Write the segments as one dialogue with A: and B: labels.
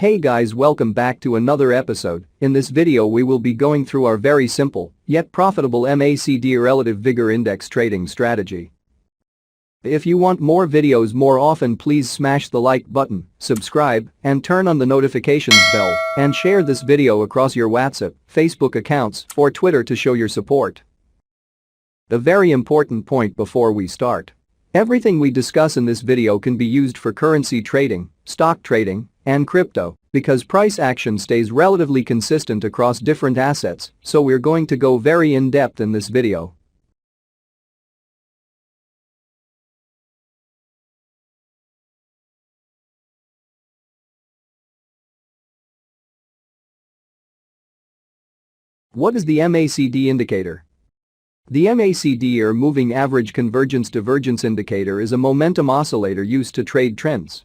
A: Hey guys, welcome back to another episode. In this video we will be going through our very simple, yet profitable MACD relative vigor index trading strategy. If you want more videos more often, please smash the like button, subscribe, and turn on the notifications bell, and share this video across your WhatsApp, Facebook accounts, or Twitter to show your support. A very important point before we start. Everything we discuss in this video can be used for currency trading, stock trading, and crypto, because price action stays relatively consistent across different assets, so we're going to go very in-depth in this video. What is the MACD indicator? The MACD, or Moving Average Convergence Divergence Indicator, is a momentum oscillator used to trade trends.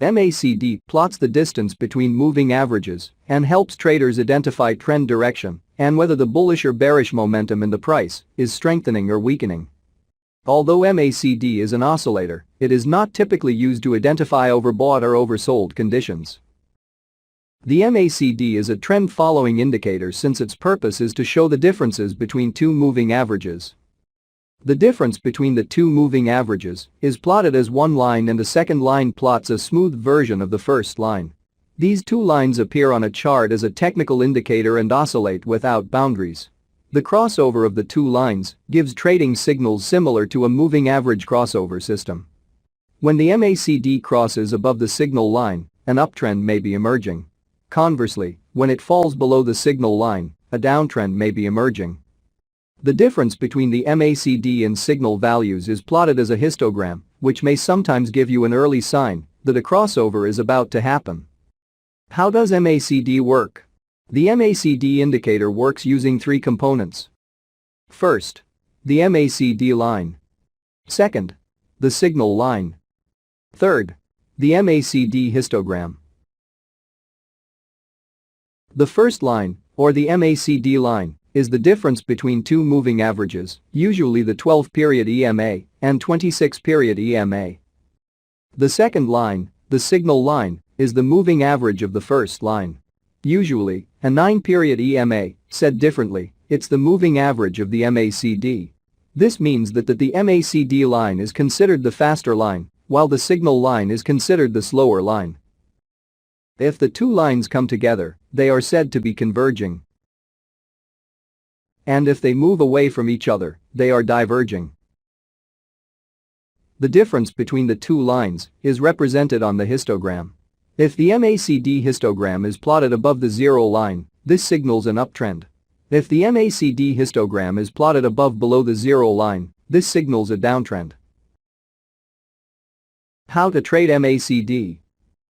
A: MACD plots the distance between moving averages and helps traders identify trend direction and whether the bullish or bearish momentum in the price is strengthening or weakening. Although MACD is an oscillator, it is not typically used to identify overbought or oversold conditions. The MACD is a trend-following indicator since its purpose is to show the differences between two moving averages. The difference between the two moving averages is plotted as one line, and the second line plots a smooth version of the first line. These two lines appear on a chart as a technical indicator and oscillate without boundaries. The crossover of the two lines gives trading signals similar to a moving average crossover system. When the MACD crosses above the signal line, an uptrend may be emerging. Conversely, when it falls below the signal line, a downtrend may be emerging. The difference between the MACD and signal values is plotted as a histogram, which may sometimes give you an early sign that a crossover is about to happen. How does MACD work? The MACD indicator works using three components. First, the MACD line. Second, the signal line. Third, the MACD histogram. The first line, or the MACD line, is the difference between two moving averages, usually the 12-period EMA and 26-period EMA. The second line, the signal line, is the moving average of the first line. Usually, a 9-period EMA. Said differently, it's the moving average of the MACD. This means that the MACD line is considered the faster line, while the signal line is considered the slower line. If the two lines come together, they are said to be converging. And if they move away from each other, they are diverging. The difference between the two lines is represented on the histogram. If the MACD histogram is plotted above the zero line, this signals an uptrend. If the MACD histogram is plotted below the zero line, this signals a downtrend. How to trade MACD?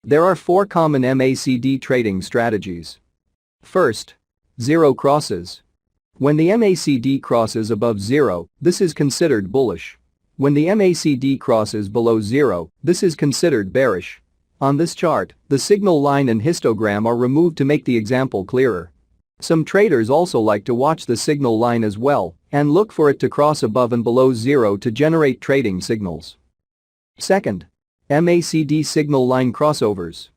A: There are four common MACD trading strategies. First, zero crosses. When the MACD crosses above zero, this is considered bullish. When the MACD crosses below zero, this is considered bearish. On this chart, the signal line and histogram are removed to make the example clearer. Some traders also like to watch the signal line as well and look for it to cross above and below zero to generate trading signals. Second, MACD signal line crossovers.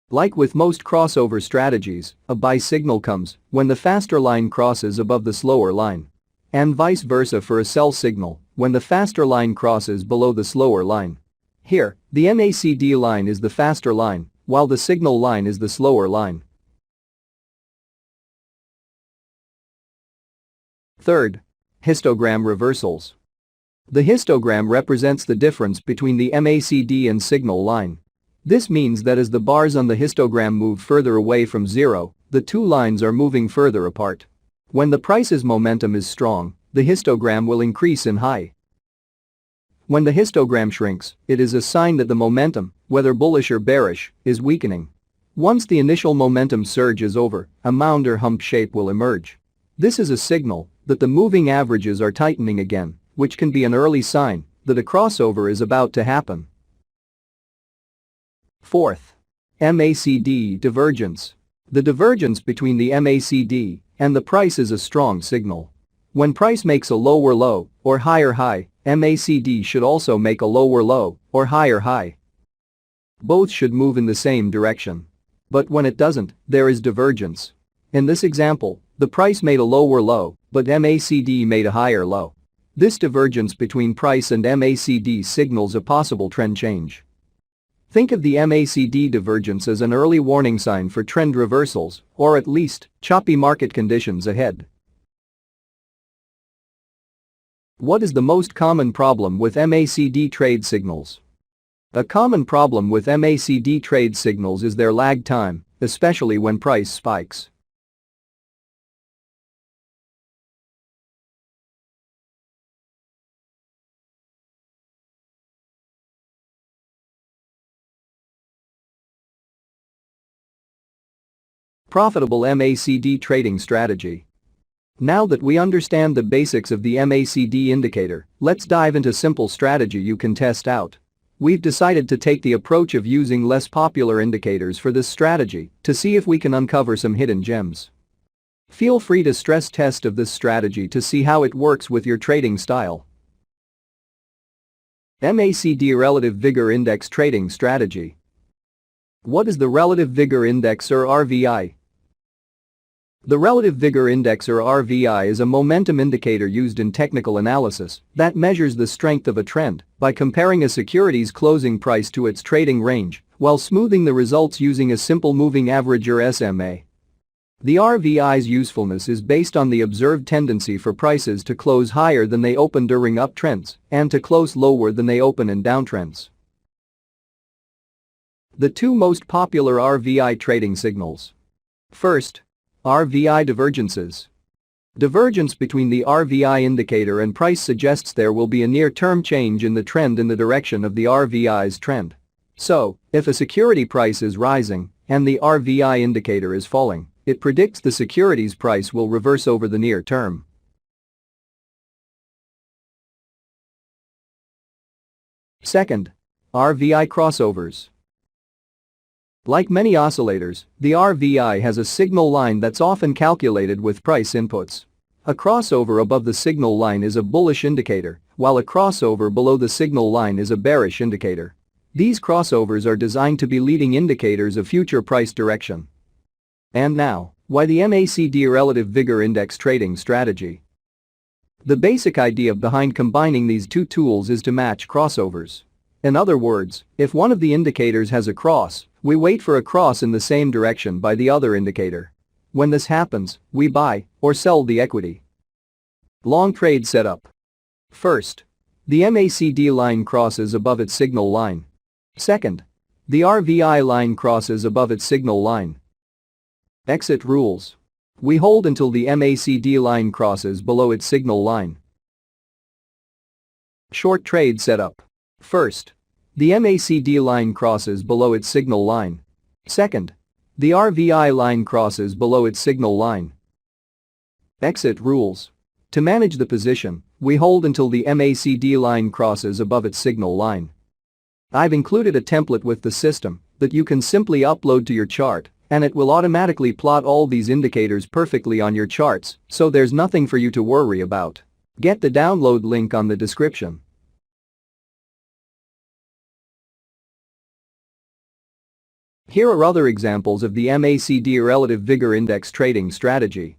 A: Like with most crossover strategies, a buy signal comes when the faster line crosses above the slower line. And vice versa for a sell signal when the faster line crosses below the slower line. Here, the MACD line is the faster line, while the signal line is the slower line. Third, histogram reversals. The histogram represents the difference between the MACD and signal line. This means that as the bars on the histogram move further away from zero, the two lines are moving further apart. When the price's momentum is strong, the histogram will increase in height. When the histogram shrinks, it is a sign that the momentum, whether bullish or bearish, is weakening. Once the initial momentum surge is over, a mound or hump shape will emerge. This is a signal that the moving averages are tightening again, which can be an early sign that a crossover is about to happen. Fourth, MACD divergence. The divergence between the MACD and the price is a strong signal. When price makes a lower low or higher high, MACD should also make a lower low or higher high. Both should move in the same direction. But when it doesn't, there is divergence. In this example, the price made a lower low, but MACD made a higher low. This divergence between price and MACD signals a possible trend change. Think of the MACD divergence as an early warning sign for trend reversals, or at least, choppy market conditions ahead. What is the most common problem with MACD trade signals? A common problem with MACD trade signals is their lag time, especially when price spikes. Profitable MACD trading strategy. Now that we understand the basics of the MACD indicator, let's dive into simple strategy you can test out. We've decided to take the approach of using less popular indicators for this strategy to see if we can uncover some hidden gems. Feel free to stress test of this strategy to see how it works with your trading style. MACD Relative Vigor Index Trading Strategy. What is the Relative Vigor Index or RVI? The Relative Vigor Index or RVI is a momentum indicator used in technical analysis that measures the strength of a trend by comparing a security's closing price to its trading range while smoothing the results using a simple moving average or SMA. The RVI's usefulness is based on the observed tendency for prices to close higher than they open during uptrends and to close lower than they open in downtrends. The two most popular RVI trading signals. First, RVI divergences. Divergence between the RVI indicator and price suggests there will be a near-term change in the trend in the direction of the RVI's trend. So, if a security price is rising and the RVI indicator is falling, it predicts the security's price will reverse over the near term. Second, RVI crossovers. Like many oscillators, the RVI has a signal line that's often calculated with price inputs. A crossover above the signal line is a bullish indicator, while a crossover below the signal line is a bearish indicator. These crossovers are designed to be leading indicators of future price direction. And now, why the MACD Relative Vigor Index Trading Strategy? The basic idea behind combining these two tools is to match crossovers. In other words, if one of the indicators has a cross, we wait for a cross in the same direction by the other indicator. When this happens, we buy or sell the equity. Long trade setup. First, the MACD line crosses above its signal line. Second, the RVI line crosses above its signal line. Exit rules. We hold until the MACD line crosses below its signal line. Short trade setup. First, the MACD line crosses below its signal line. Second, the RVI line crosses below its signal line. Exit rules. To manage the position, we hold until the MACD line crosses above its signal line. I've included a template with the system that you can simply upload to your chart, and it will automatically plot all these indicators perfectly on your charts, so there's nothing for you to worry about. Get the download link on the description. Here are other examples of the MACD Relative Vigor Index trading strategy.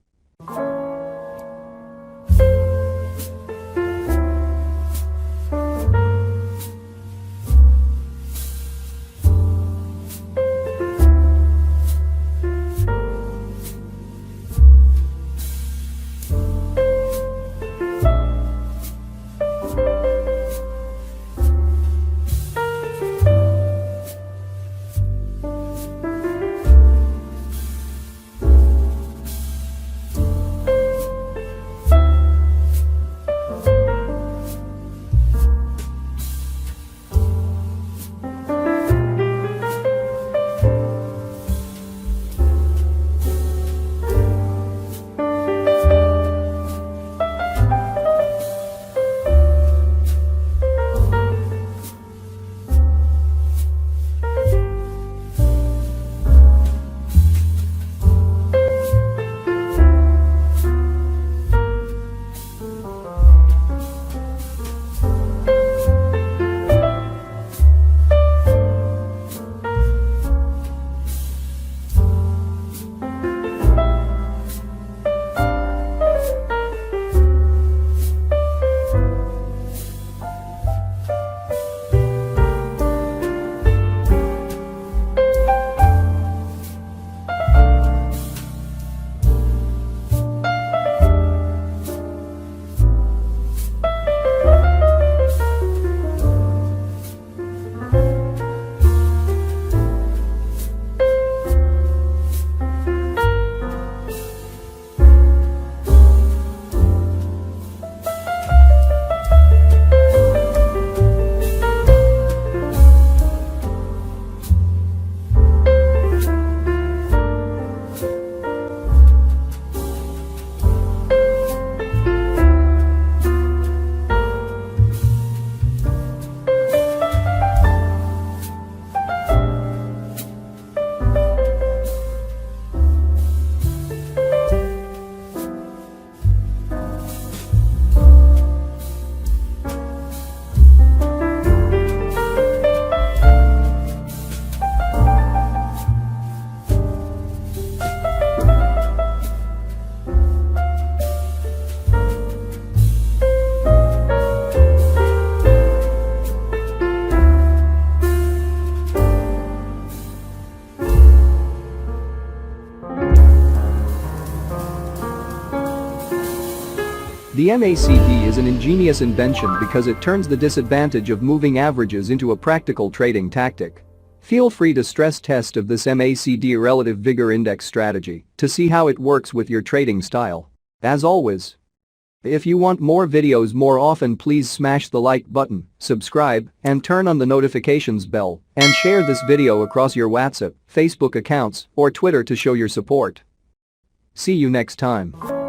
A: The MACD is an ingenious invention because it turns the disadvantage of moving averages into a practical trading tactic. Feel free to stress test of this MACD relative vigor index strategy to see how it works with your trading style. As always, if you want more videos more often, please smash the like button, subscribe, and turn on the notifications bell, and share this video across your WhatsApp, Facebook accounts, or Twitter to show your support. See you next time.